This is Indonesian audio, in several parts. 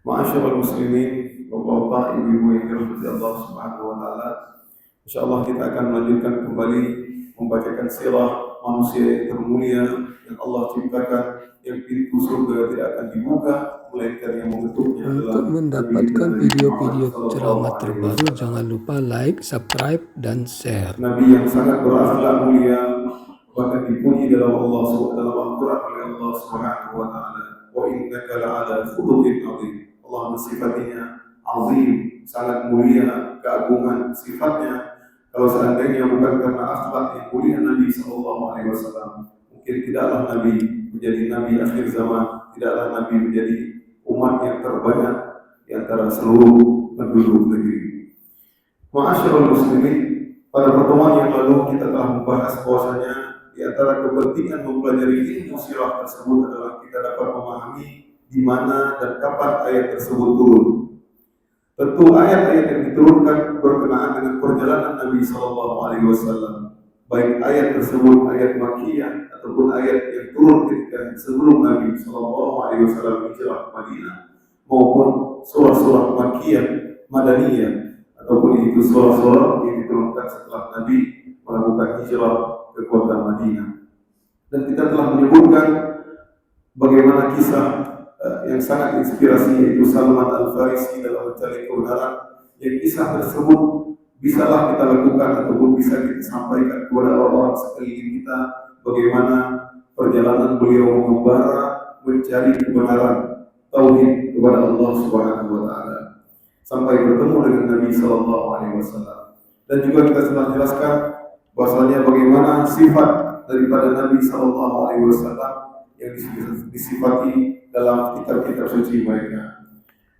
Ma'asyiral muslimin, bapak-bapak, ibu-ibu yang dirahmati Allah Subhanahu wa taala. Insyaallah kita akan melanjutkan kembali membacakan sirah manusia yang termulia yang Allah ciptakan, yang pintu surga tidak akan dibuka melainkan yang mengetuknya adalah Untuk mendapatkan video-video ceramah terbaru, jangan lupa like, subscribe, dan share. Nabi yang sangat berakhlak mulia, bahkan dipuji dalam dalam Al-Quran oleh Allah Subhanahu wa taala. Wa innaka la'ala khuluqin 'adzim. Allah mensifatinya azim, sangat mulia, keagungan sifatnya. Kalau seandainya bukan karena akhlak yang mulia Nabi sallallahu alaihi wasallam, mungkin tidaklah Nabi menjadi nabi akhir zaman, tidaklah Nabi menjadi umat yang terbanyak di antara seluruh penduduk negeri. Ma'asyiral muslimin, pada pertemuan yang lalu kita telah membahas bahwasanya di antara kepentingan mempelajari ilmu sirah tersebut adalah kita dapat memahami di mana dan kapan ayat tersebut turun. Tentu ayat-ayat yang diturunkan berkenaan dengan perjalanan Nabi Sallallahu Alaihi Wasallam, baik ayat tersebut ayat Makkiyah ataupun ayat yang turun ketika sebelum Nabi Sallallahu Alaihi Wasallam hijrah ke Madinah, maupun surah-surah Makkiyah, Madaniyah, ataupun itu surah-surah yang diturunkan setelah Nabi melakukan hijrah ke kota Madinah. Dan kita telah menyebutkan bagaimana kisah yang sangat inspirasi, yaitu Salman Al-Farisi dalam mencari kebenaran, yang kisah tersebut bisalah kita lakukan ataupun bisa kita sampaikan kepada orang-orang sekeliling kita, bagaimana perjalanan beliau mengembara mencari kebenaran tauhid kepada Allah Subhanahu wa taala sampai bertemu dengan Nabi sallallahu alaihi wasallam. Dan juga kita sudah jelaskan bahwasanya bagaimana sifat daripada Nabi sallallahu alaihi wasallam yang disifati dalam kitab-kitab suci mereka.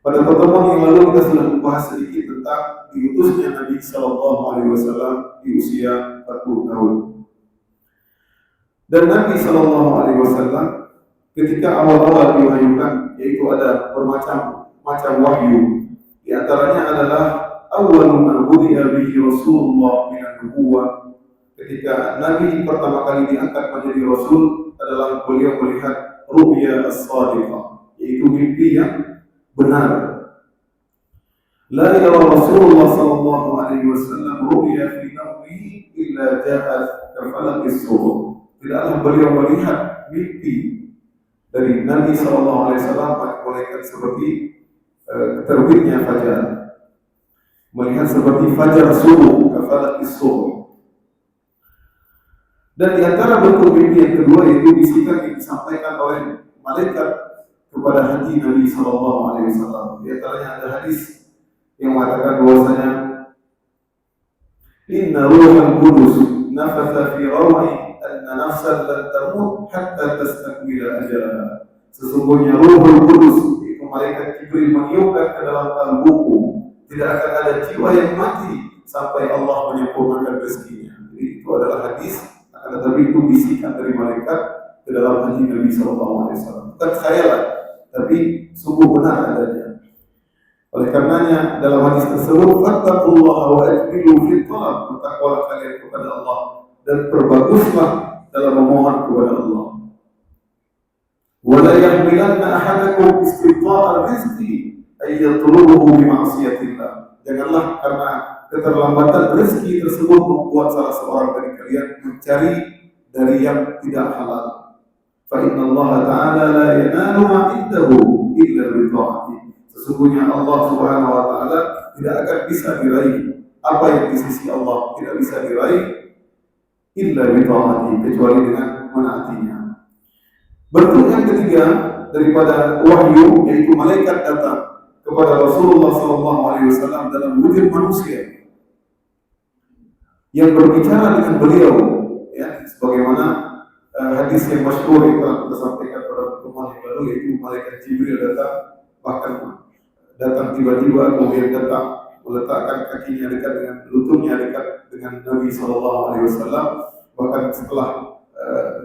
Pada pertemuan yang lalu kita sudah membahas sedikit tentang diutusnya Nabi sallallahu alaihi wasallam di usia 40 tahun. Dan Nabi sallallahu alaihi wasallam ketika awal-awal diwahyukan, yaitu ada bermacam wahyu. Di antaranya adalah awwalu ma budi'a bihi Rasulullah min an-nubuwah. Ketika Nabi pertama kali diangkat menjadi Rasul adalah beliau melihat ru'ya as-sadiqah, yaitu mimpi yang benar. La yara Rasulullah sallallahu alaihi wasallam ru'ya fi nawmihi illa ja'at kafalaqis subh. Tidaklah beliau melihat mimpi dari Nabi sallallahu alaihi wasallam malaikat seperti terbitnya fajar, melihat seperti fajar subuh, kafalaqis subh. Dan di antara bentuk mimpi yang kedua yaitu bisikan yang disampaikan oleh malaikat kepada hati Nabi sallallahu alaihi wasallam. Di antaranya ada hadis yang mengatakan bahwasanya inna ruhal qudus nafatha fi raw'i anna nafsan lan tamut hatta tastakmila ajalaha. Sesungguhnya Ruhul Qudus, itu malaikat Jibril, meniupkan ke dalam kalbuku, tidak akan ada jiwa yang mati sampai Allah menyempurnakan rezekinya. Jadi itu adalah hadis, tetapi itu bisikan dari malaikat ke dalam hati Nabi sallallahu alaihi wasallam. Bukan khayalan, tapi sungguh benar adanya. Oleh karenanya dalam hadis tersebut, fattaqullaha wa ajmilu fil talab, bertakwalah kalian kepada Allah dan perbaguslah dalam memohon kepada Allah. Wa la yahmilanna ahadakum istita'a rizqi ay yatlubuhu bi ma'siyatillah. Janganlah karena keterlambatan rezeki tersebut membuat salah seorang dari kalian mencari dari yang tidak halal. Fa inna Allah Ta'ala la yanalu ma indahu illa bi ta'ati. Sesungguhnya Allah Subhanahu wa taala tidak akan bisa diraih apa yang di sisi Allah tidak bisa diraih illa bi ta'ati, kecuali dengan menaatinya. Bentuk yang ketiga daripada wahyu yaitu malaikat datang kepada Rasulullah sallallahu alaihi wasallam dalam wujud manusia yang berbicara dengan beliau, ya, sebagaimana hadis yang masyhur yang telah kita sampaikan pada pertemuan yang lalu, yaitu malaikat Jibril datang tiba-tiba, kemudian datang meletakkan kakinya dekat dengan lututnya dekat dengan Nabi sallallahu alaihi wasallam. Bahkan setelah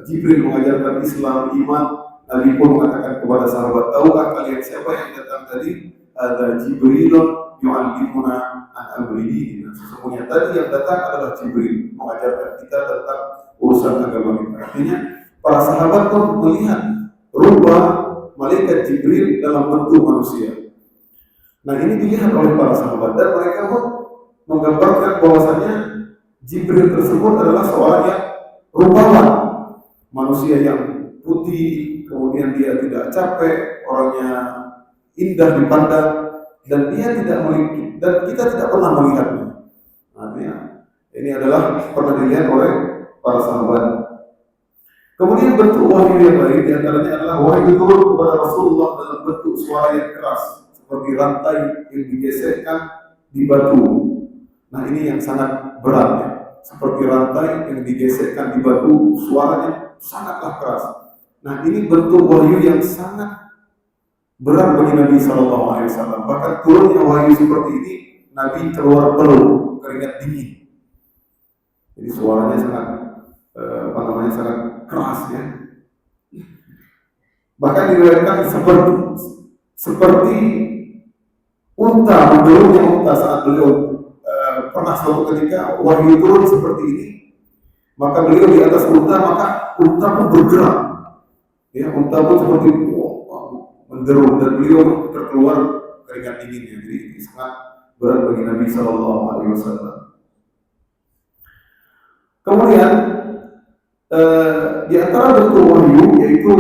Jibril mengajarkan Islam, iman, Nabi pun mengatakan kepada sahabat, tahukah kalian siapa yang datang tadi? Ada Jibrilun yu'allimuna an amri dinina. Sesungguhnya tadi yang datang adalah Jibril mengajarkan kita tentang urusan agama kita. Artinya para sahabat pun melihat rupa malaikat Jibril dalam bentuk manusia. Nah ini dilihat oleh para sahabat dan mereka pun menggambarkan bahwasanya Jibril tersebut adalah seorang yang rupawan, manusia yang putih, kemudian dia tidak capek, orangnya indah dipandang, dan dia tidak melihat, dan kita tidak pernah melihatnya. Artinya ini adalah pernah dilihat oleh para sahabat. Kemudian bentuk wahyu yang lain diantaranya adalah wahyu turun kepada Rasulullah dalam bentuk suara yang keras seperti rantai yang digesekkan di batu. Nah ini yang sangat berat ya. Seperti rantai yang digesekkan di batu, suaranya sangatlah keras. Nah ini bentuk wahyu yang sangat berat bagi Nabi SAW. Bahkan turunnya wahyu seperti ini, Nabi keluar peluh, keringat dingin. Jadi suaranya sangat sangat keras ya. Bahkan diriwayatkan seperti unta, mendorongnya unta saat beliau pernah suatu ketika wahyu turun seperti ini, maka beliau di atas unta, maka unta pun bergerak, ya unta pun seperti menderu dan beliau terkeluar keringat dinginnya. Jadi ini sangat berat bagi Nabi SAW. Kemudian di antara bentuk wahyu yaitu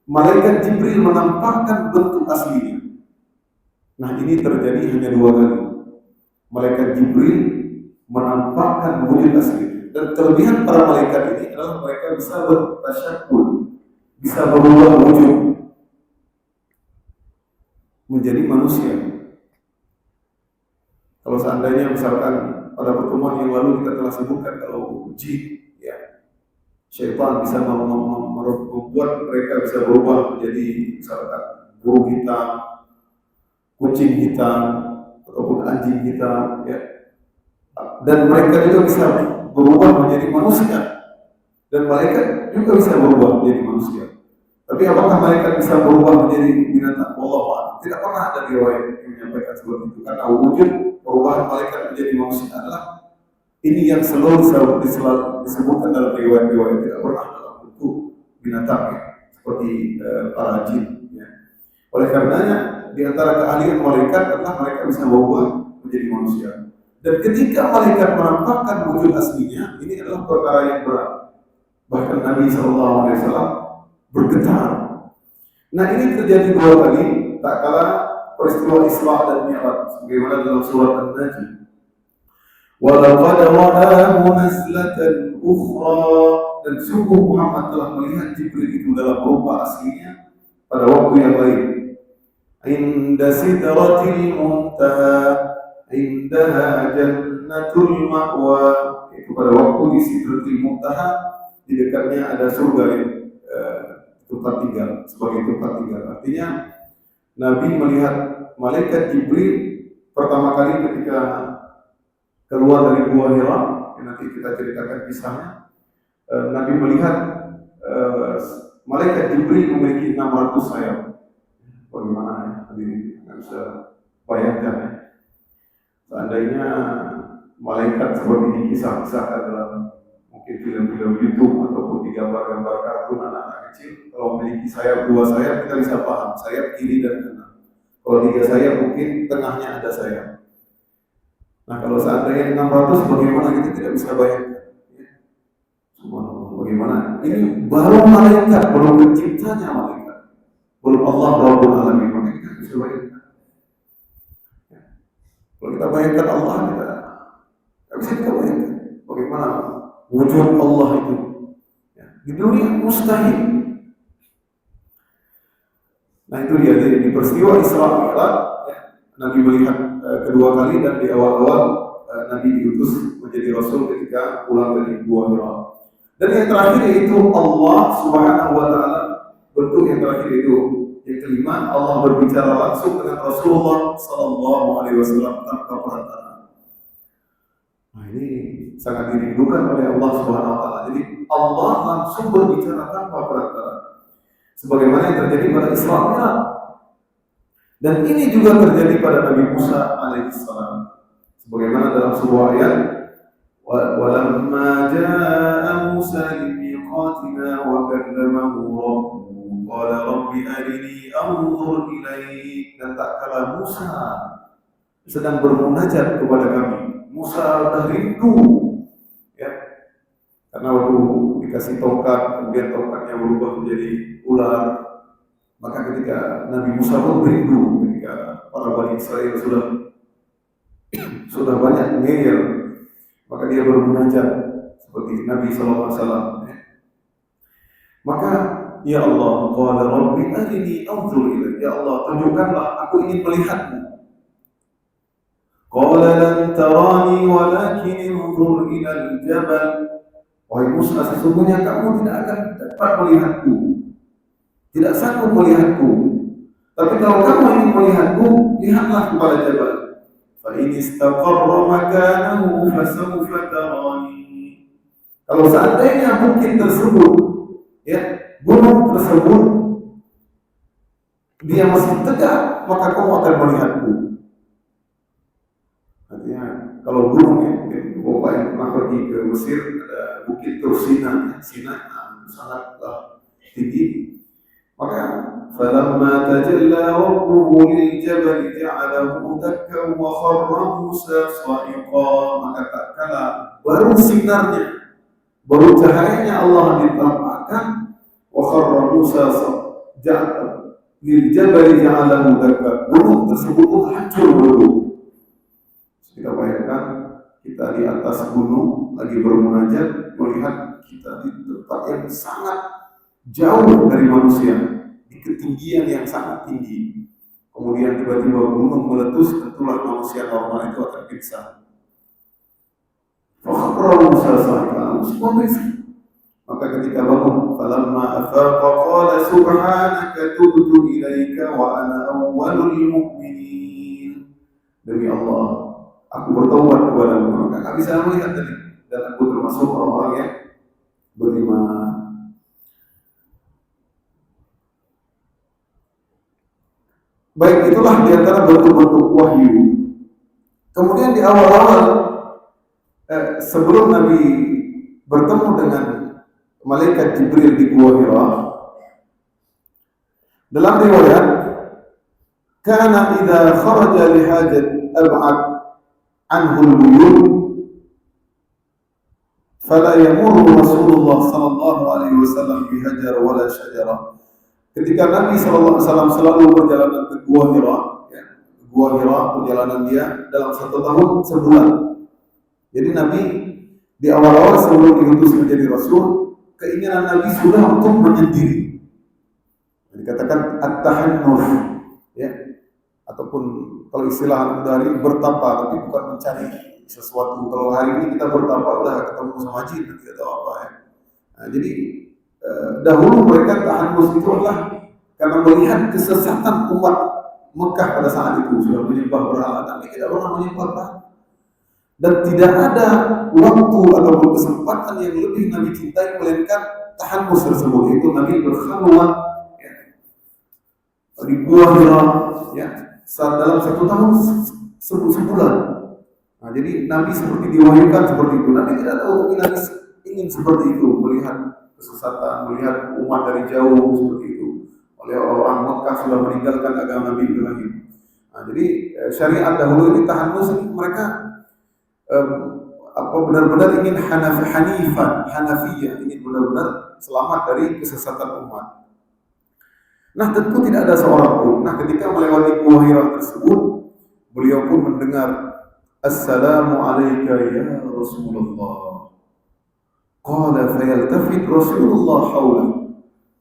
malaikat Jibril menampakkan bentuk aslinya. Nah ini terjadi hanya 2 kali. Malaikat Jibril menampakkan wujud aslinya. Dan kelebihan para malaikat ini adalah mereka bisa bertasyakul, bisa berubah wujud menjadi manusia. Kalau seandainya misalkan pada pertemuan yang lalu kita telah sebutkan kalau jin, ya, syaitan bisa membuat mereka bisa berubah menjadi misalkan burung hitam, kucing hitam, ataupun anjing hitam, ya. Dan mereka juga bisa berubah menjadi manusia, dan malaikat juga bisa berubah menjadi manusia. Tapi apakah malaikat bisa berubah menjadi binatang? Wallahu a'lam. Tidak pernah ada riwayat yang menyampaikan seperti itu. Karena wujud perubahan malaikat menjadi manusia adalah ini yang selalu disebutkan dalam riwayat-riwayat, tidak pernah dalam bentuk binatang ya, seperti para jin. Ya. Oleh karenanya di antara keahlian malaikat adalah mereka bisa berubah menjadi manusia. Dan ketika malaikat menampakkan wujud aslinya, ini adalah perkara yang berat. Bahkan Nabi SAW bergetar. Nah ini terjadi 2 kali, tak kala peristiwa Isra dan Mi'raj, sebagaimana dalam surat An-Najm. Walaqad ra'ahu nazlatan ukhra, dan sungguh Muhammad telah melihat Jibril itu dalam rupa aslinya pada waktu yang lain. Inda sidratil muntaha, indaha jannatul ma'wa, itu pada waktu di sidratil muntaha, di dekatnya ada surga yang tempat tinggal, sebagai tempat tinggal. Artinya Nabi melihat malaikat Jibril pertama kali ketika keluar dari Gua Hira, yang nanti kita ceritakan kisahnya. Nabi melihat malaikat Jibril memiliki 600 sayap. Bagaimana ya? Hadirin nggak bisa bayangkan ya. Seandainya malaikat seperti dikisah-kisahkan dalam mungkin film-film YouTube ataupun di gambar-gambar kartun anak-anak kecil, kalau memiliki sayap 2 sayap kita bisa paham, sayap kiri dan kanan. Kalau 3 sayap mungkin tengahnya ada sayap. Nah kalau seandainya 600 bagaimana kita tidak bisa bayangkan ya. Bagaimana? Ini baru malaikat, belum penciptanya malaikat, belum Allah Rabbul Alamin, maka kita bisa bayangkan ya. Kalau kita bayangkan Allah, kita tidak bisa kita bayangkan bagaimana wujud Allah itu ya. Di dunia mustahil. Nah itu dia di peristiwa Isra Mi'raj ya, Nabi melihat kedua kali, dan di awal-awal Nabi diutus menjadi Rasul ketika pulang dari Gua Hira. Dan yang terakhir yaitu Allah Subhanahu wa Ta'ala, bentuk yang terakhir itu yang kelima, Allah berbicara langsung dengan Rasulullah SAW tanpa perantara. Nah ini sangat dirindukan oleh Allah Subhanahu wa Ta'ala. Jadi Allah langsung berbicara tanpa perantara, sebagaimana yang terjadi pada Isra Mi'raj. Dan ini juga terjadi pada Nabi Musa alaihissalam, sebagaimana dalam sebuah ayat, walamma jaa Musa limiqatina wa kallamahu rabbuhu qala rabbi arini anzur ilaik. Dan tak kala Musa sedang bermunajat kepada kami, Musa sudah rindu, ya, karena waktu dikasih tongkat, kemudian tongkatnya berubah menjadi ular. Maka ketika Nabi Musa pun rindu, ketika para Bani Israel sudah banyak ngeyel, maka dia bermunajat seperti Nabi SAW. Maka ya Allah, qala rabbi arini anzur ilaik. Ya Allah, tunjukkanlah, aku ingin melihatmu. Qala lan tarani walakin anzur ila al-jabal. Wahai Musa, sesungguhnya kamu tidak akan dapat melihatku, tidak sanggup melihatku. Tapi kalau kamu ingin melihatku, lihatlah kepada jabal. Fa in istaqarra makanahu fasawfa tarani. Kalau seandainya bukit tersebut, ya, gunung tersebut, dia masih tegak, maka kamu akan melihatku. Artinya kalau gunung, ya, Bapak yang pernah pergi ke Mesir, ada bukit Sinai, sangatlah tinggi. Maka falamma tajalla rabbuhu lil jabal ja'alahu dakkan wa kharra Musa sa'iqa. Maka tak kala baru sinarnya, baru cahayanya Allah ditampakkan, wa kharra Musa lil jabal ja'alahu dakkan. Gunung tersebut hancur dulu. Kita bayangkan kita di atas gunung lagi bermunajat, melihat kita di tempat yang sangat jauh dari manusia, di ketinggian yang sangat tinggi. Kemudian tiba-tiba gunung meletus, tentulah manusia normal itu akan pingsan. Maka ketika bangun, falamma afaqa qala subhanaka tubtu ilaika wa ana awwalul mu'minin. Demi Allah, aku bertobat kepadamu. Maka nggak bisa melihat tadi, dan aku termasuk orang-orang yang beriman. Baik, itulah di antara bentuk-bentuk wahyu. Kemudian di awal-awal, sebelum Nabi bertemu dengan malaikat Jibril di Gua Hira, dalam riwayat, kana idza kharaja li hajat ab'ad anhu al-buyut fala yamurru Rasulullah sallallahu alaihi wasallam bi hajar wala syajara. Ketika Nabi SAW selalu perjalanan ke Gua Hira, ya, Gua Hira perjalanan dia dalam 1 tahun sebulan. Jadi Nabi di awal-awal sebelum diutus menjadi Rasul, keinginan Nabi sudah untuk menyendiri. Dikatakan at-tahannuf, ya, ataupun kalau istilah mudah hari bertapa, tapi bukan mencari sesuatu. Kalau hari ini kita bertapa udah ketemu sama jin, tidak tahu apa, ya. Nah, jadi dahulu mereka tahannus itu adalah karena melihat kesesatan umat Mekah pada saat itu, sudah menyembah berhala, tapi tidak pernah menyembah berhala. Dan tidak ada waktu atau kesempatan yang lebih Nabi cintai melainkan tahannus tersebut, itu Nabi berkhalwat, ya, di Gua Hira, ya, dalam 1 tahun sebulan. Nah, jadi Nabi seperti diwahyukan seperti itu. Nabi tidak tahu, tapi Nabi ingin seperti itu, melihat kesesatan, melihat umat dari jauh seperti itu. Oleh orang Mekah sudah meninggalkan agama Nabi Ibrahim. Nah, jadi syariat dahulu ini tahannus ini mereka benar-benar ingin Hanafiyah, ingin benar-benar selamat dari kesesatan umat. Nah, tentu tidak ada seorang pun. Nah, ketika melewati Gua Hira tersebut, beliau pun mendengar, Assalamu alayka ya Rasulullah. Qala fayaltafit Rasulullah hawla.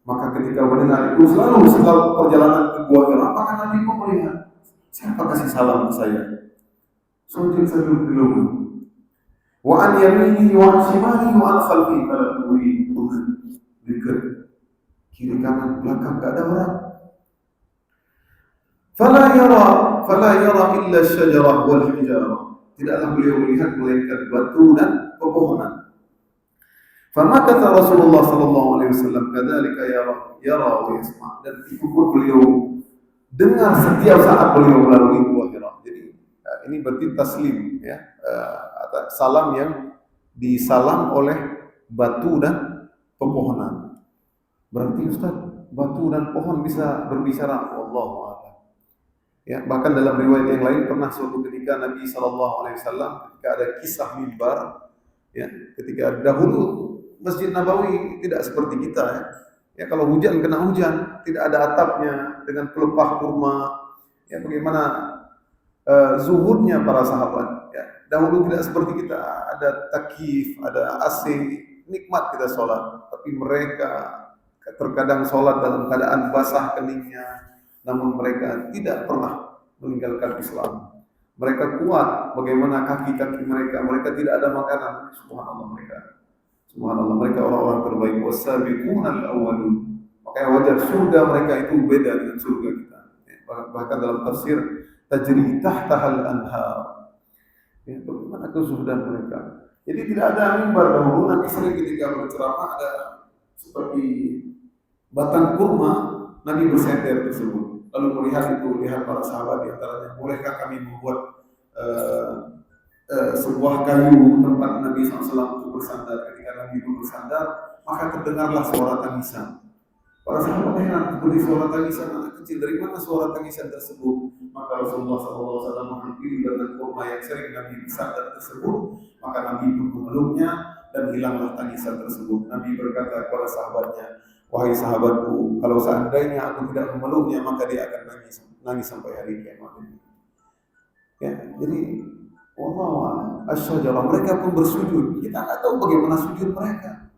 Maka ketika mendengar itu, selalu setelah perjalanan ke Gua Hira, maka Nabi pun melihat, siapa kasih salam ke saya? Sujud dulu. Wa an yamini wa an shimali wa an khalfi. Kalau beri Tuhan dekat kiri kanan belakang tak ada orang. Fala yara illa syajarah wal hijarah. Tidaklah beliau melihat melainkan batu dan pepohonan. Famakatha Rasulullah sallallahu alaihi wasallam kadzalika yara wa yasma'. Dan itu pun beliau dengar setiap saat beliau melalui Gua Hira. Jadi ini berarti taslim, ya, salam yang disalam oleh batu dan pepohonan. Berarti Ustaz, batu dan pohon bisa berbicara? Wallahu a'lam. Ya, bahkan dalam riwayat yang lain pernah suatu ketika Nabi SAW ketika ada kisah mimbar, ya, ketika dahulu Masjid Nabawi tidak seperti kita, ya. Ya, kalau hujan kena hujan, tidak ada atapnya dengan pelepah kurma. Ya, bagaimana zuhudnya para sahabat. Ya, dahulu tidak seperti kita, ada takif, ada AC, nikmat kita sholat. Tapi mereka terkadang sholat dalam keadaan basah keningnya, namun mereka tidak pernah meninggalkan Islam. Mereka kuat, bagaimana kaki-kaki mereka, mereka tidak ada makanan. Subhanallah, mereka orang-orang terbaik. Wasabiqunal awwalun. Makanya wajar surga mereka itu beda dengan surga kita. Bahkan dalam tafsir tajri tahtahal anhar. Ya, bagaimana kesudahan mereka. Jadi tidak ada mimbar dahulu. Nabi sering ketika berceramah ada seperti batang kurma, Nabi bersender tersebut. Lalu melihat itu, lihat para sahabat di antaranya, bolehkah kami membuat sebuah kayu tempat Nabi SAW untuk bersandar. Ketika Nabi itu bersandar, maka terdengarlah suara tangisan. Para sahabat heran, seperti suara tangisan anak kecil. Dari mana suara tangisan tersebut? Maka Rasulullah SAW menghampiri batang kurma yang sering Nabi bersandar tersebut. Maka Nabi pun memeluknya dan hilanglah tangisan tersebut. Nabi berkata kepada sahabatnya, wahai sahabatku, kalau seandainya aku tidak memeluknya, maka dia akan nangis sampai hari kiamat. Ya, jadi asyajarah, mereka pun bersujud. Kita nggak tahu bagaimana sujud mereka.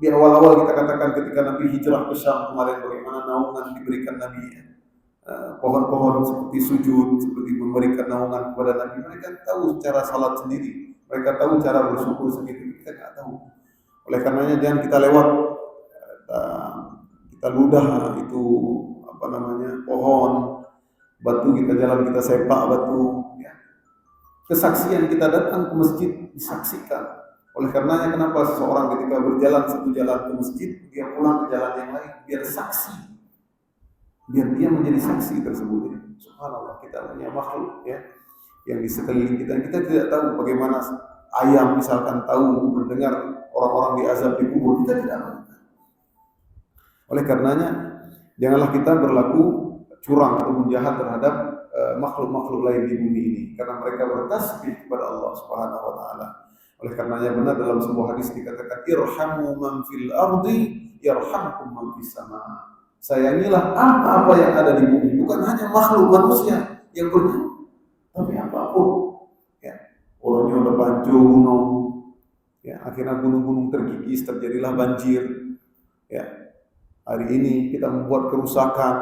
Di awal-awal kita katakan ketika Nabi hijrah ke Syam kemarin, bagaimana naungan diberikan Nabi. Pohon-pohon seperti sujud, seperti memberikan naungan kepada Nabi. Mereka tahu cara salat sendiri. Mereka tahu cara bersyukur sendiri. Kita nggak tahu. Oleh karenanya jangan kita lewat, kita ludah itu pohon, batu kita jalan, kita sepak batu. Ya. Kesaksian kita datang ke masjid disaksikan. Oleh karenanya kenapa seseorang ketika berjalan satu jalan ke masjid, dia pulang ke jalan yang lain, biar saksi. Biar dia menjadi saksi tersebut. Subhanallah, kita punya makhluk, ya, yang di sekeliling kita. Kita tidak tahu bagaimana ayam misalkan tahu mendengar orang-orang diazab di kubur. Kita tidak tahu. Oleh karenanya janganlah kita berlaku curang atau jahat terhadap makhluk-makhluk lain di bumi ini, karena mereka bertasbih kepada Allah Subhanahu wa taala. Oleh karenanya benar dalam sebuah hadis dikatakan, irhamu man fil ardi yarhamkum man fis sama. Sayangilah apa-apa yang ada di bumi, bukan hanya makhluk manusia yang bernyawa, tapi apapun. Ya, orangnya udah banjir gunung, ya, akhirnya gunung-gunung terkikis, terjadilah banjir. Ya, hari ini kita membuat kerusakan,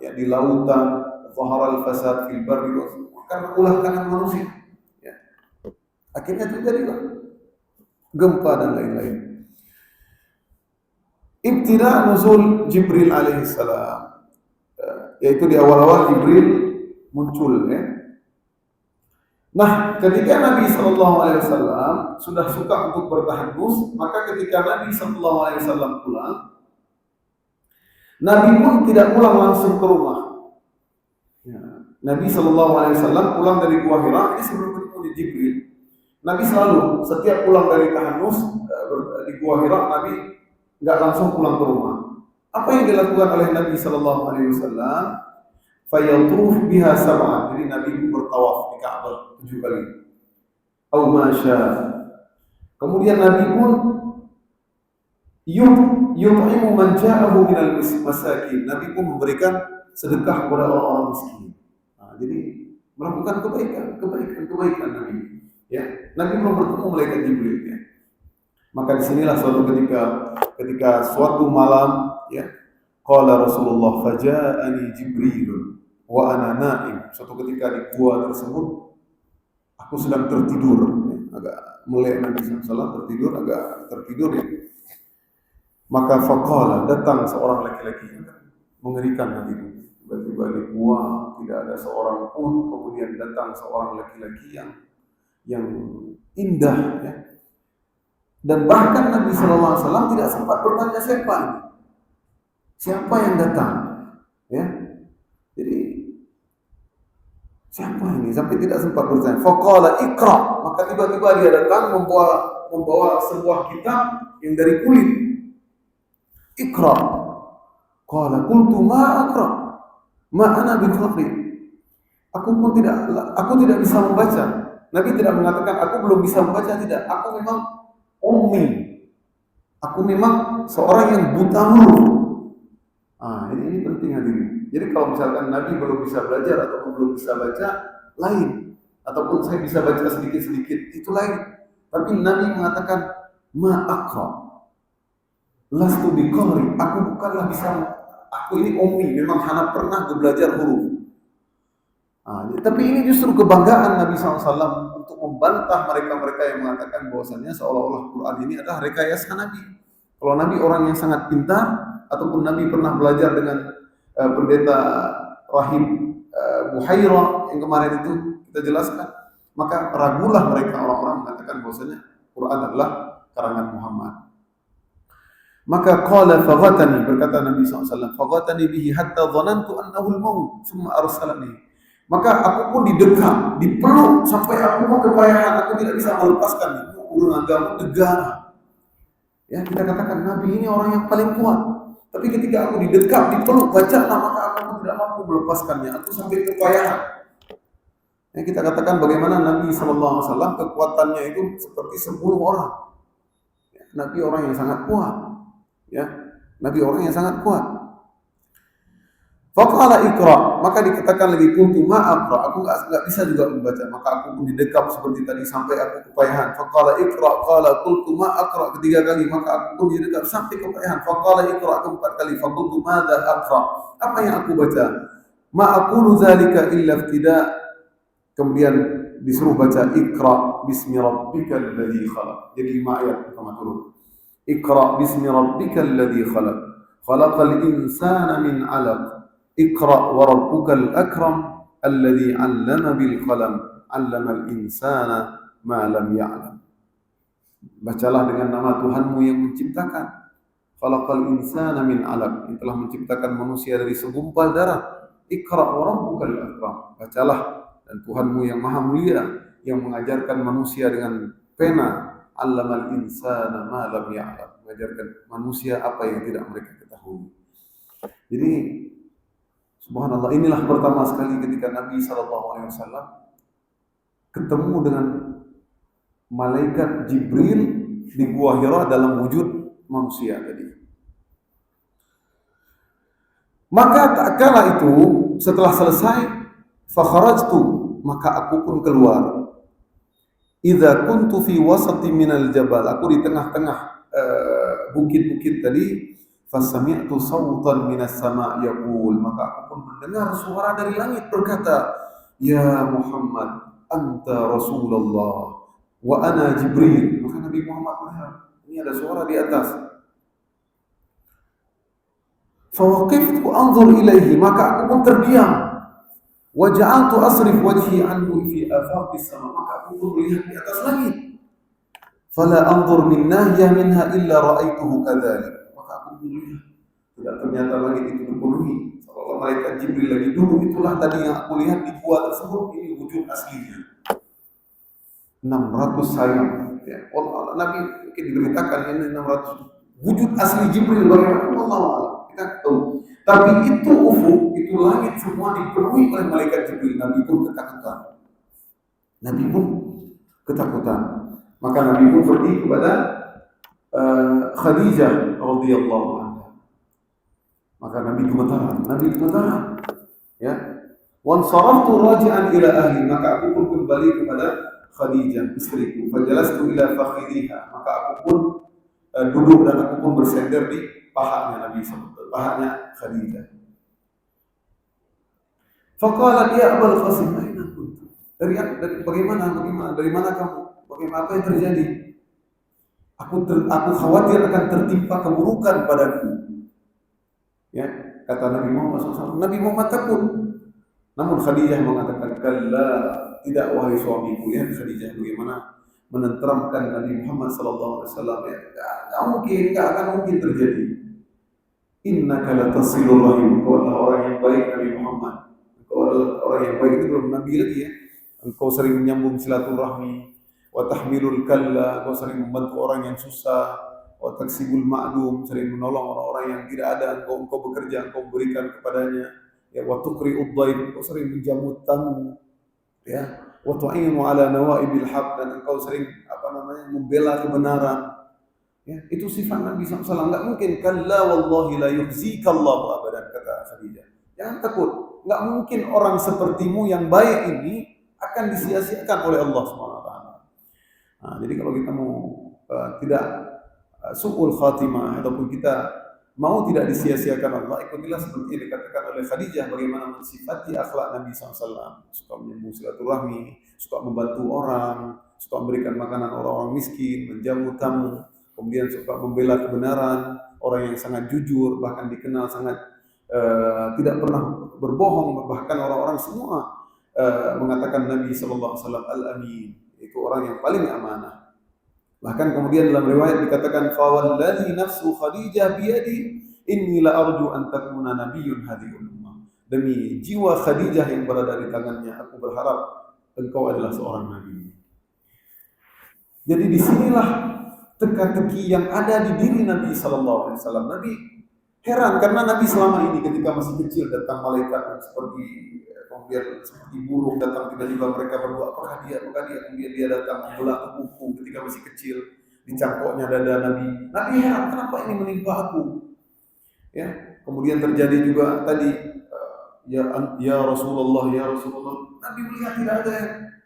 ya, di lautan, zaharal fasad fil barri karena ulah tangan manusia. Ya. Akhirnya terjadilah gempa dan lain-lain. Ibtida nuzul Jibril alaihissalam, yaitu di awal-awal Jibril muncul, ya. Nah, ketika Nabi SAW sudah suka untuk bertahannus, maka ketika Nabi SAW pulang, Nabi pun tidak pulang langsung ke rumah. Ya. Nabi SAW pulang dari Gua Hira, ini sebelum ketemu di Jibril. Nabi selalu setiap pulang dari tahannus di Gua Hira, Nabi nggak langsung pulang ke rumah. Apa yang dilakukan oleh Nabi SAW? Fayatuf biha sab'an. Jadi Nabi bertawaf di Ka'bah 7 kali. Aw masya. Kemudian Nabi pun yut'imu man ja'ahu minal masakin. Nabi pun memberikan sedekah kepada orang-orang miskin. Nah, jadi melakukan kebaikan Nabi. Ya, Nabi belum bertemu malaikat Jibril, ya. Maka disinilah suatu ketika suatu malam, ya, qala Rasulullah faja'ani Jibril wa ana na'im. Suatu ketika di gua tersebut aku sedang tertidur, ya, agak melek Nabi SAW agak tertidur, ya. Maka faqala, datang seorang laki-laki yang mengerikan Nabi. Tiba-tiba di gua tidak ada seorang pun, kemudian datang seorang laki-laki yang indah, ya. Dan bahkan Nabi SAW tidak sempat bertanya siapa yang datang, ya. Jadi siapa ini, sampai tidak sempat bertanya. Faqala iqra, maka tiba-tiba dia datang membawa sebuah kitab yang dari kulit. Iqra, Qala qultu ma aqra, ma ana biqari. Aku tidak bisa membaca. Nabi tidak mengatakan aku belum bisa membaca, tidak. Aku memang ummi. Aku memang seorang yang buta huruf. Ini penting hadirin. Jadi kalau misalkan Nabi belum bisa belajar ataupun belum bisa baca, lain. Ataupun saya bisa baca sedikit-sedikit, itu lain. Tapi Nabi mengatakan ma aqra, lastu biqari. Aku ini ummi, memang hanya pernah belajar huruf. Tapi ini justru kebanggaan Nabi SAW untuk membantah mereka-mereka yang mengatakan bahwasannya seolah-olah Quran ini adalah rekayasa Nabi. Kalau Nabi orang yang sangat pintar, ataupun Nabi pernah belajar dengan pendeta rahib Buhaira yang kemarin itu kita jelaskan, maka ragulah mereka orang-orang mengatakan bahwasanya Quran adalah karangan Muhammad. Maka qala faghatani, berkata Nabi SAW, faghatani bihi hatta dhanantu annahu al-maut, thumma arsalani. Maka aku pun didekap, dipeluk sampai aku mau kepayahan, aku tidak bisa melepaskan. Urun agama tegar. Ya, kita katakan Nabi ini orang yang paling kuat. Tapi ketika aku didekap, dipeluk, bacalah, maka aku tidak mampu melepaskannya. Aku sampai kepayahan. Ya, kita katakan bagaimana Nabi SAW kekuatannya itu seperti 10 orang. Ya, Nabi orang yang sangat kuat. Ya, Nabi orang yang sangat kuat. Faqala iqra, maka dikatakan lagi kuntu ma aqra, aku enggak bisa juga membaca, maka aku pun didekap seperti tadi sampai aku kepayahan. Faqala iqra, qala qultu ma aqra, ketiga kali, maka aku pun didekap sampai kepayahan. Faqala iqra, keempat kali, faqultu madza aqra, apa yang aku baca? Ma aqulu dzalika illa ibtida'. Kemudian disuruh baca iqra bismi rabbikal ladzi khalaq. Jadi 5 ayat pertama turun. Iqra bismi rabbikal ladzi khalaq. Khalaqal insana min 'alaq. Iqra wa rabbukal akram alladzi 'allama bil qalam 'allamal insana ma lam ya'lam. Bacalah dengan nama Tuhanmu yang menciptakan. Khalaqal insana min 'alaq, yang telah menciptakan manusia dari segumpal darah. Iqra wa rabbukal akram. Bacalah, dan Tuhanmu yang maha mulia yang mengajarkan manusia dengan pena. 'Allamal insana ma lam ya'lam. Mengajarkan manusia apa yang tidak mereka ketahui. Jadi subhanallah, inilah pertama sekali ketika Nabi SAW ketemu dengan malaikat Jibril di Gua Hira dalam wujud manusia tadi. Maka tak kala itu setelah selesai, fakharajtu, maka aku pun keluar. Idza kuntu fi wasati minal jabal, aku di tengah-tengah bukit-bukit tadi. Fasami'tu sawtan minas sama' yaqul, maka aku pun mendengar suara dari langit berkata, ya Muhammad, anta Rasulullah wa ana Jibril. Maka Nabi Muhammad melihat ini ada suara di atas. Fawaqiftu anzur ilaihi, maka aku pun terdiam. Wa ja'altu asrif wajhi anhu fi afaqis sama', maka aku pun melihat di atas langit. Fala anzur min nahiyah minha illa ra'aituhu kadzalik. Tidak, ternyata langit itu dipenuhi. Seolah malaikat Jibril lagi dulu, itulah tadi yang aku lihat di gua tersebut. Ini wujud aslinya. 600 sayap. Ya, Allah, Nabi mungkin diberitakan ini 600 wujud asli Jibril. Bagaimana? Allah kita tahu. Tapi itu ufuk, itu langit semua dipenuhi oleh malaikat Jibril. Nabi pun ketakutan. Maka Nabi pun pergi kepada Khadijah radhiyallahu anha. Maka Nabi gemetaran. Ya. Wan saraftu raji'an ila ahli, maka aku pun kembali kepada Khadijah istriku. Fajalastu ila fakhidhiha, maka aku pun duduk dan aku pun bersender di pahanya Nabi SAW, pahanya Khadijah. Faqalat ya Abul Qasim, aina kuntum? Dari bagaimana kamu? Bagaimana, apa yang terjadi? Aku khawatir akan tertimpa keburukan padaku. Ya, kata Nabi Muhammad SAW. Nabi Muhammad takut. Namun Khadijah mengatakan, kalla, tidak wahai suamiku. Ya, Khadijah bagaimana menenteramkan Nabi Muhammad SAW. Ya, enggak akan mungkin terjadi. Innaka latasilur rahim. Engkau adalah orang yang baik, Nabi Muhammad. Engkau adalah orang yang baik, itu belum Nabi lagi ya. Engkau sering menyambung silaturahmi. Wa tahmilul kalla, kau sering membantu orang yang susah. wa taksibul ma'dum, sering menolong orang-orang yang tidak ada, engkau bekerja, engkau berikan kepadanya. Ya, wa tuqri'ud dhaif, engkau sering menjamu tamu. Ya, wa tu'inu ala nawaibil haq, dan engkau sering membela kebenaran. Ya, itu sifat Nabi SAW. Enggak mungkin, kalla wallahi la yukhzika Allahu abadan, kata Khadijah. Jangan takut, enggak mungkin orang sepertimu yang baik ini akan disia-siakan oleh Allah SWT. Nah, jadi kalau kita mau tidak su'ul khatimah, ataupun kita mau tidak disia-siakan Allah, ikutilah seperti yang dikatakan oleh Khadijah, bagaimana mensifati akhlak Nabi SAW. Suka menyambung silaturahmi, suka membantu orang, suka memberikan makanan orang-orang miskin, menjamu tamu, kemudian suka membela kebenaran, orang yang sangat jujur, bahkan dikenal sangat tidak pernah berbohong, bahkan orang-orang semua mengatakan Nabi SAW al-amin, itu orang yang paling amanah. Bahkan kemudian dalam riwayat dikatakan, fawalladzi nafsu Khadijah biyadi inni la arju an takuna nabiyyun hadhihi ummah. Demi jiwa Khadijah yang berada di tangannya, aku berharap engkau adalah seorang nabi. Jadi disinilah teka-teki yang ada di diri Nabi sallallahu alaihi wasallam. Nabi heran karena Nabi selama ini ketika masih kecil datang malaikat seperti kemudian seperti burung datang, tiba-tiba mereka berdua, apakah dia, kemudian dia datang membelah tubuhku ketika masih kecil, dicangkoknya dada Nabi. Nabi heran, kenapa ini menimpa aku? Ya, kemudian terjadi juga tadi ya Rasulullah, ya Rasulullah. Nabi melihat tidak ada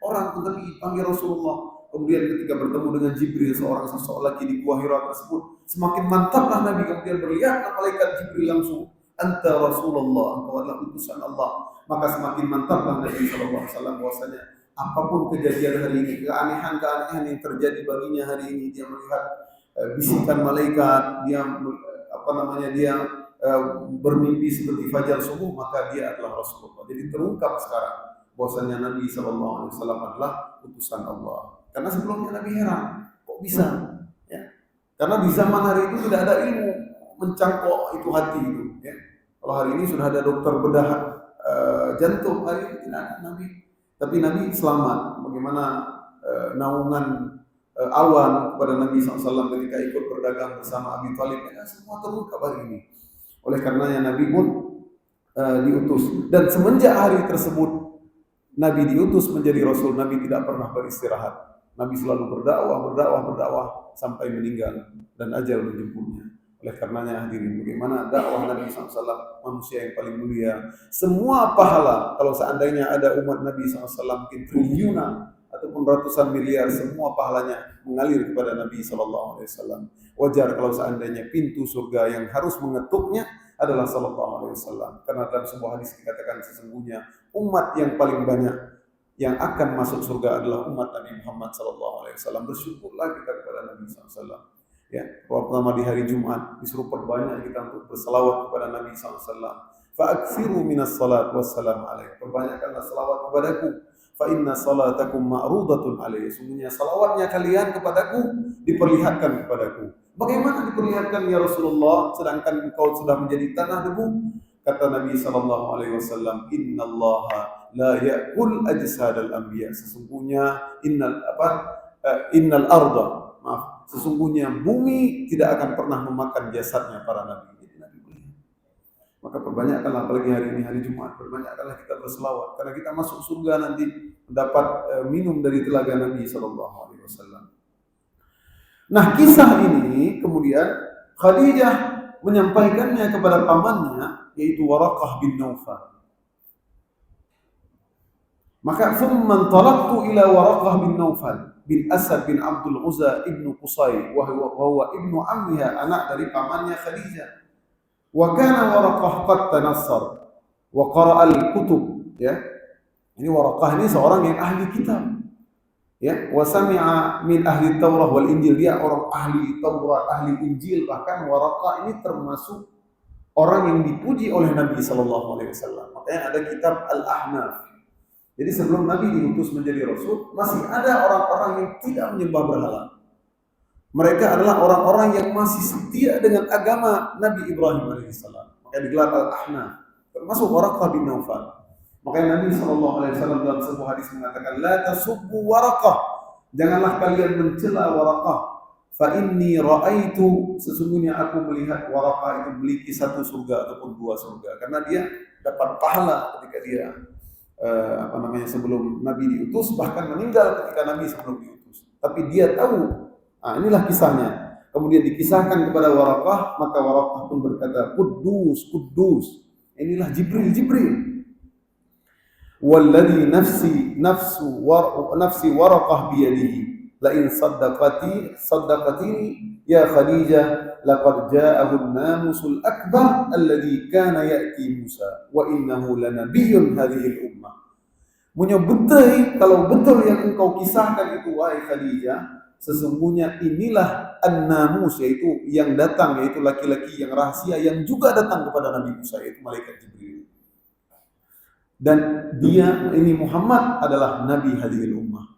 orang tetapi panggil Rasulullah. Kemudian ketika bertemu dengan Jibril, seorang sosok laki di Gua Hira tersebut, semakin mantaplah Nabi, kemudian melihat malaikat Jibril langsung, anta Rasulullah, engkau adalah utusan Allah. Maka semakin mantaplah Nabi SAW bahwasanya apapun kejadian hari ini, keanehan-keanehan yang terjadi baginya hari ini, dia melihat bisikan malaikat, dia dia bermimpi seperti fajar subuh, maka dia adalah Rasulullah. Jadi terungkap sekarang bahwasanya Nabi SAW adalah utusan Allah. Karena sebelumnya Nabi heran, kok bisa? Ya. Karena di zaman hari itu tidak ada ilmu mencangkok itu hati itu. Ya. Kalau hari ini sudah ada dokter bedah jantung, hari ini tidak ada Nabi. Tapi Nabi selamat. Bagaimana naungan awan kepada Nabi SAW ketika ikut berdagang bersama Abi Thalib, ya, semua terungkap hari ini. Oleh karenanya Nabi pun diutus. Dan semenjak hari tersebut Nabi diutus menjadi Rasul, Nabi tidak pernah beristirahat. Nabi selalu berdakwah sampai meninggal dan ajal menjemputnya. Oleh karenanya hadirin, bagaimana dakwah Nabi SAW, manusia yang paling mulia. Semua pahala, kalau seandainya ada umat Nabi SAW mungkin triliunan ataupun ratusan miliar, semua pahalanya mengalir kepada Nabi SAW. Wajar kalau seandainya pintu surga yang harus mengetuknya adalah SAW. Karena dalam sebuah hadis dikatakan sesungguhnya umat yang paling banyak yang akan masuk surga adalah umat Nabi Muhammad SAW. Bersyukurlah kita kepada Nabi SAW. Ya, pertama di hari Jumat disuruh perbanyak kita untuk berselawat kepada Nabi SAW. Fa'aksiru minas salat wassalamu alaihi. Perbanyakkanlah selawat kepadaku. Fa inna salatakum ma'rudatun alaihi. Sungguhnya salawatnya kalian kepadaku diperlihatkan kepadaku. Bagaimana diperlihatkan ya Rasulullah sedangkan engkau sudah menjadi tanah debu? Kata Nabi SAW, innallaha la ya'kul ajsadal anbiya. Sesungguhnya innal arda, sesungguhnya bumi tidak akan pernah memakan jasadnya para nabi. Jadi Nabi melihat. Maka perbanyakkanlah, apalagi hari ini hari Jumat, perbanyakkanlah kita berselawat karena kita masuk surga nanti mendapat minum dari telaga Nabi SAW. Nah, kisah ini kemudian Khadijah menyampaikannya kepada pamannya, yaitu Waraqah bin Naufal. Maka thumma talaqtu ila Waraqah bin Naufal bin Asad bin Abdul Uzza ibnu Qusay wa huwa ibnu ammiha, anak dari pamannya Khadijah. Wa kana Waraqah qad tanassar wa qara'a al-kutub, ya. Ini Waraqah ini seorang yang ahli kitab. Ya, wa sami'a min ahli Taurah wal Injil, dia orang ahli Taurat, ahli Injil. Bahkan Waraqah ini termasuk orang yang dipuji oleh Nabi sallallahu alaihi wasallam. Makanya ada kitab Al-Ahnaf. Jadi sebelum Nabi diutus menjadi Rasul, masih ada orang-orang yang tidak menyembah berhala. Mereka adalah orang-orang yang masih setia dengan agama Nabi Ibrahim alaihissalam. Makanya digelar Al-Ahnaf, termasuk Waraqah bin Naufal. Makanya Nabi SAW dalam sebuah hadis mengatakan, la tasubbu Waraqah, janganlah kalian mencela Waraqah, fa inni ra'aitu, sesungguhnya aku melihat Waraqah itu memiliki satu surga ataupun dua surga, karena dia dapat pahala ketika dia sebelum Nabi diutus, bahkan meninggal ketika Nabi sebelum diutus. Tapi dia tahu, inilah kisahnya. Kemudian dikisahkan kepada Waraqah, maka Waraqah pun berkata, Quddus, Quddus. Inilah Jibril. Walladhi nafsi Waraqah biyadihi. La in saddaqatini ya Khadijah laqad ja'ahu an-namusul akbar alladhi kana ya'ti Musa wa innahu lanabiyyun hadhihi al-ummah. Menyebutai kalau betul yang engkau kisahkan itu wahai Khadijah, sesungguhnya inilah an-namus, yaitu yang datang, yaitu laki-laki yang rahasia yang juga datang kepada Nabi Musa, yaitu malaikat Jibril. Dan dia ini Muhammad adalah nabi hadhil ummah.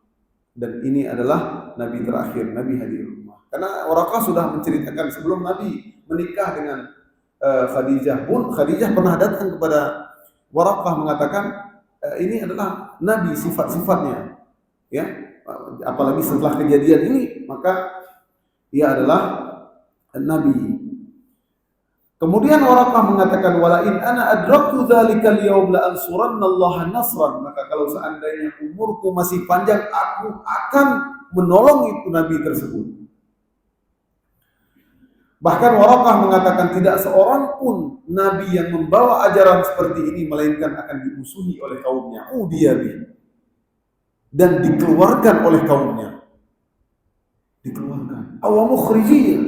Dan ini adalah nabi terakhir, nabi hadhil ummah. Karena Waraqah sudah menceritakan sebelum Nabi menikah dengan Khadijah pun, Khadijah pernah datang kepada Waraqah mengatakan ini adalah nabi sifat-sifatnya, ya. Apalagi setelah kejadian ini, maka ia adalah nabi. Kemudian Waraqah mengatakan, wala in ana adraktu dzalikal yaum la ansurannallaha nasran, maka kalau seandainya umurku masih panjang, aku akan menolong itu nabi tersebut. Bahkan Waraqah mengatakan tidak seorang pun nabi yang membawa ajaran seperti ini melainkan akan dimusuhi oleh kaumnya. Dan dikeluarkan oleh kaumnya. Dikeluarkan. Awamukhrijiyah.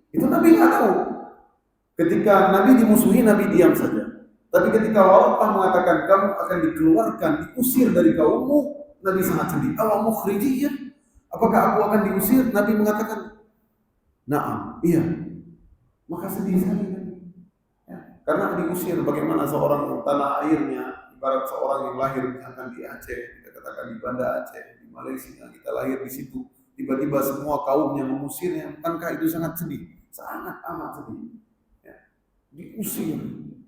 Itu Nabi nggak tahu. Ketika Nabi dimusuhi, Nabi diam saja. Tapi ketika Waraqah mengatakan kamu akan dikeluarkan, diusir dari kaummu, Nabi sangat sedih. Awamukhrijiyah. Apakah aku akan diusir? Nabi mengatakan, na'am, iya. Maka sedih sekali Nabi. Ya, karena diusir, bagaimana seorang tanah airnya, ibarat seorang yang lahir misalkan di Aceh, katakan di Banda Aceh, di Malaysia, kita lahir di situ, tiba-tiba semua kaumnya mengusirnya, bukankah itu sangat sedih? Sangat amat sedih. Ya, diusir.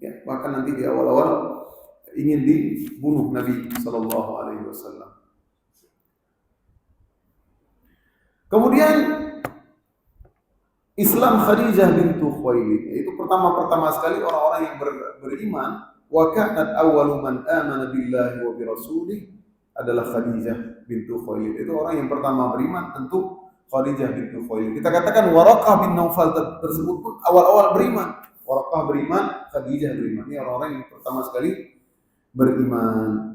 Ya, bahkan nanti di awal-awal ingin dibunuh Nabi Sallallahu Alaihi Wasallam. Kemudian Islam Khadijah bintu Khuwailid, yaitu pertama sekali orang-orang yang beriman. Wa kanat awwalu man amana billahi wa bi rasulih adalah Khadijah bintu Khuwailid. Itu orang yang pertama beriman, tentu Khadijah bintu Khuwailid. Kita katakan Waraqah bin Naufal tersebut pun awal-awal beriman. Waraqah beriman, Khadijah beriman. Ini orang-orang yang pertama sekali beriman.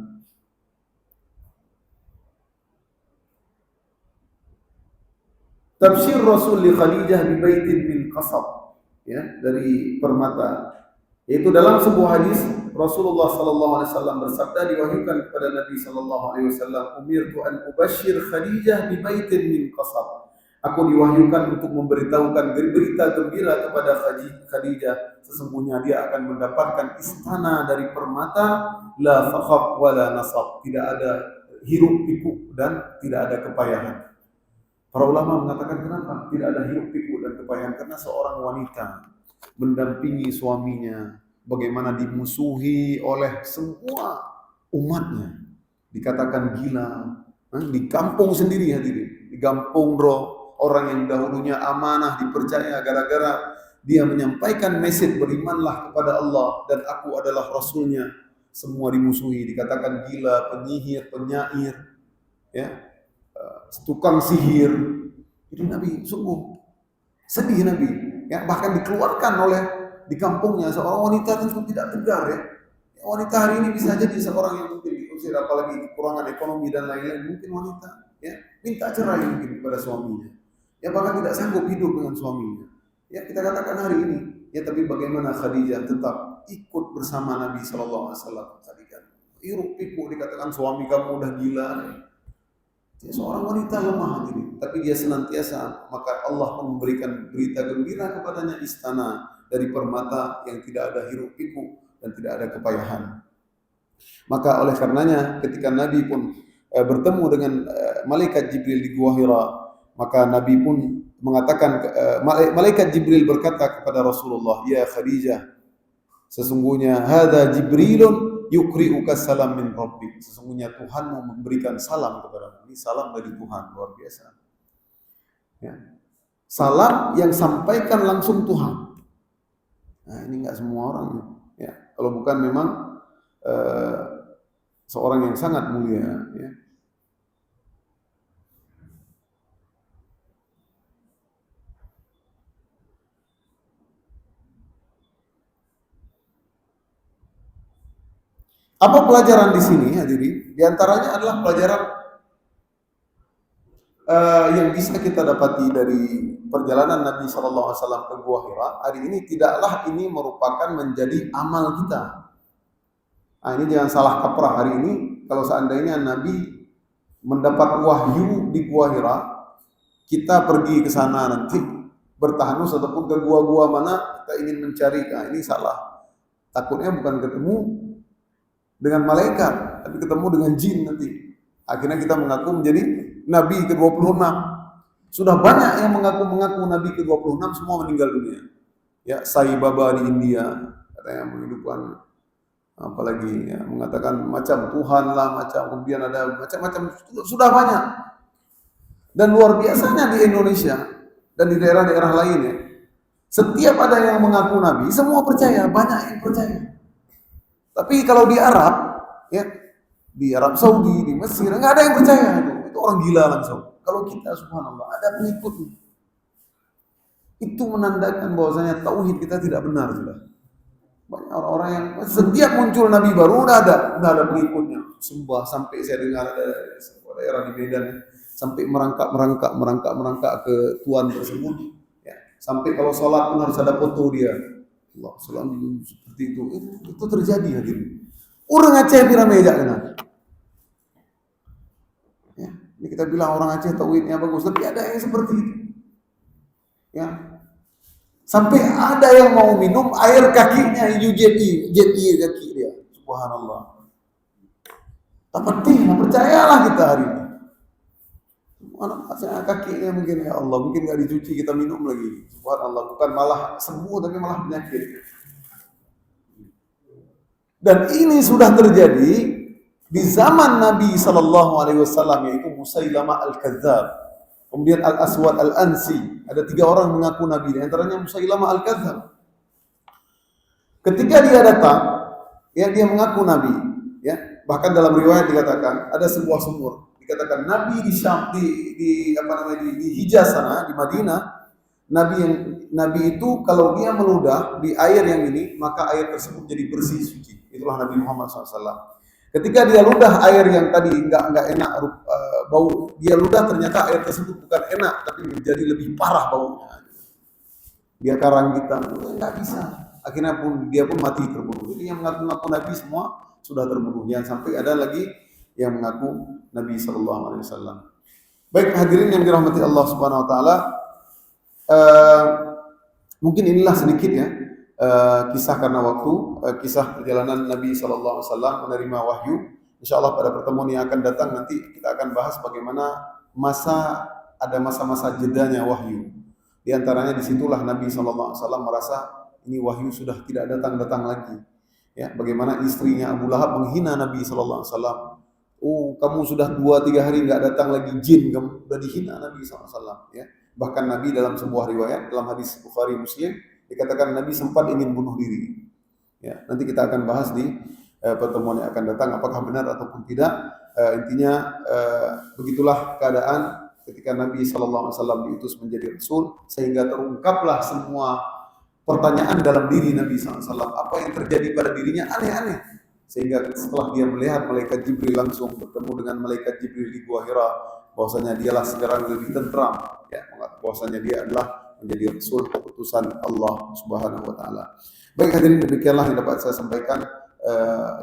Tafsir Rasul li Khadijah bi baitin min qasab, ya, dari permata. Yaitu dalam sebuah hadis Rasulullah sallallahu alaihi wasallam bersabda, diwahyukan kepada Nabi sallallahu alaihi wasallam, umirtu an ubashshir Khadijah bi baitin min qasab. Aku diwahyukan untuk memberitahukan berita gembira kepada Khadijah, sesungguhnya dia akan mendapatkan istana dari permata, la fakhab wala nasab, tidak ada hiruk pikuk dan tidak ada kepayahan. Para ulama mengatakan kenapa tidak ada hiruk pikuk dan kepayahan? Karena seorang wanita mendampingi suaminya, bagaimana dimusuhi oleh semua umatnya, dikatakan gila, di kampung sendiri hadirin, di kampung orang yang dahulunya amanah dipercaya, gara-gara dia menyampaikan message berimanlah kepada Allah dan aku adalah Rasulnya, semua dimusuhi, dikatakan gila, penyihir, penyair, ya, tukang sihir. Jadi Nabi sungguh sedih Nabi, ya, bahkan dikeluarkan oleh di kampungnya. Seorang wanita tentu tidak tegar, ya. Wanita hari ini bisa jadi seorang yang mungkin diusir, apalagi kekurangan ekonomi dan lain-lain, mungkin wanita, ya, minta cerai mungkin kepada suaminya, ya, bahkan tidak sanggup hidup dengan suaminya. Ya, kita katakan hari ini, ya, tapi bagaimana Khadijah tetap ikut bersama Nabi Sallallahu Alaihi Wasallam. Khadijah iruk pikuk, dikatakan suami kamu udah gila. Ya, seorang wanita lemah ini, tapi dia senantiasa, maka Allah memberikan berita gembira kepadanya, istana dari permata yang tidak ada hiruk pikuk dan tidak ada kepayahan. Maka oleh karenanya ketika Nabi pun bertemu dengan malaikat Jibril di Gua Hira, maka Nabi pun mengatakan, malaikat Jibril berkata kepada Rasulullah, ya Khadijah, sesungguhnya hadza Jibrilun yukri'uka salam min rabbik, sesungguhnya Tuhanmu memberikan salam kepadamu. Ini salam dari Tuhan, luar biasa. Ya. salam yang sampaikan langsung Tuhan. Nah, ini nggak semua orang ya. Kalau bukan memang seorang yang sangat mulia ya. Apa pelajaran di sini hadirin? Di antaranya adalah pelajaran yang bisa kita dapati dari perjalanan Nabi SAW ke Gua Hira. Hari ini tidaklah ini merupakan menjadi amal kita. Nah, ini jangan salah kaprah. Hari ini kalau seandainya Nabi mendapat wahyu di Gua Hira, kita pergi ke sana nanti bertahanus ataupun ke gua-gua mana kita ingin mencari, nah ini salah. Takutnya bukan ketemu dengan malaikat, tapi ketemu dengan jin nanti. Akhirnya kita mengaku menjadi Nabi ke-26. Sudah banyak yang mengaku Nabi ke-26, semua meninggal dunia. Ya, Sai Baba di India, katanya menghidupkan, apalagi ya, mengatakan macam Tuhan lah, macam kemudian ada macam-macam, sudah banyak. Dan luar biasanya di Indonesia dan di daerah-daerah lainnya, setiap ada yang mengaku Nabi, semua percaya, banyak yang percaya. Tapi kalau di Arab, ya di Arab Saudi, di Mesir, nggak ada yang percaya itu orang gila langsung. Kalau kita, subhanallah, ada pengikutnya. Itu menandakan bahwasanya tauhid kita tidak benar sudah. Banyak orang-orang yang setiap muncul Nabi baru udah ada pengikutnya. Sembah sampai saya dengar ada daerah di Medan sampai merangkak ke tuan tersebut. Ya, sampai kalau sholat pun harus ada foto dia. Allah selalu seperti itu terjadi hadirin. Orang Aceh piramida kenal. Ya, ini kita bilang orang Aceh tauhidnya bagus, tapi ada yang seperti itu. Ya. Sampai ada yang mau minum air kakinya jeti kaki dia. Subhanallah. Tapi percayalah kita hari ini. Anak kakinya mungkin ya Allah, mungkin nggak dicuci kita minum lagi. Subhanallah, bukan malah sembuh tapi malah penyakit. Dan ini sudah terjadi di zaman Nabi SAW, yaitu Musailamah Al-Kadzdzab, kemudian Al-Aswad Al-Ansi. Ada 3 orang mengaku Nabi, di antaranya Musailamah Al-Kadzdzab. Ketika dia datang, ya dia mengaku Nabi. Ya, bahkan dalam riwayat dikatakan ada sebuah sumur. Dikatakan Nabi di Syam, di Hijaz sana, di Madinah. Nabi itu kalau dia meludah di air yang ini, maka air tersebut jadi bersih suci. Itulah Nabi Muhammad SAW. Ketika dia ludah air yang tadi nggak enak bau, dia ludah ternyata air tersebut bukan enak, tapi menjadi lebih parah baunya. Dia karang kita, nggak bisa. Akhirnya dia pun mati terbunuh. Jadi yang mengaku Nabi semua sudah terbunuh. Jangan sampai ada lagi yang mengaku Nabi SAW. Baik hadirin yang dirahmati Allah Subhanahu Wa Taala. Mungkin inilah sedikit ya kisah karena waktu, kisah perjalanan Nabi SAW menerima wahyu. InsyaAllah pada pertemuan yang akan datang nanti kita akan bahas bagaimana ada masa-masa jedanya wahyu. Di antaranya disitulah Nabi SAW merasa ini wahyu sudah tidak datang lagi. Ya, bagaimana istrinya Abu Lahab menghina Nabi SAW. Oh, kamu sudah 2-3 hari nggak datang lagi jin, kamu sudah dihina Nabi SAW. Ya. Bahkan Nabi dalam sebuah riwayat, dalam hadis Bukhari Muslim, dikatakan Nabi sempat ingin bunuh diri. Ya, nanti kita akan bahas di pertemuan yang akan datang, apakah benar ataupun tidak. Intinya begitulah keadaan ketika Nabi SAW diutus menjadi Rasul, sehingga terungkaplah semua pertanyaan dalam diri Nabi SAW. Apa yang terjadi pada dirinya aneh-aneh. Sehingga setelah dia melihat malaikat Jibril langsung bertemu dengan malaikat Jibril di Gua Hira, bahwasanya dialah sekarang lebih tentram, ya, bahwasanya dia adalah menjadi Rasul keputusan Allah Subhanahu Wa Taala. Baik hadirin, demikianlah yang dapat saya sampaikan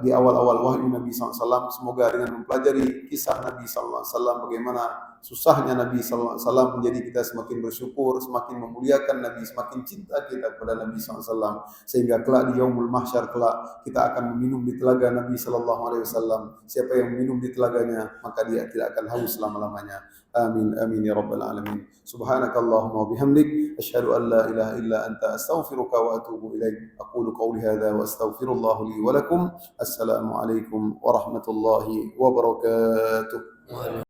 di awal-awal wahyu Nabi SAW. Semoga dengan mempelajari kisah Nabi SAW, bagaimana susahnya Nabi SAW, menjadi kita semakin bersyukur, semakin memuliakan Nabi, semakin cinta kita kepada Nabi SAW, sehingga kelak di yaumul mahsyar kelak kita akan meminum di telaga Nabi SAW. Siapa yang meminum di telaganya, maka dia tidak akan haus selama-lamanya. Amin amin ya rabbal alamin. Subhanakallahumma wa bihamdik, asyhadu an la ilaha illa anta, astaghfiruka wa atubu ilaik. Aqulu qawli hadza wa astaghfirullah li wa lakum. Assalamu alaikum warahmatullahi wabarakatuh.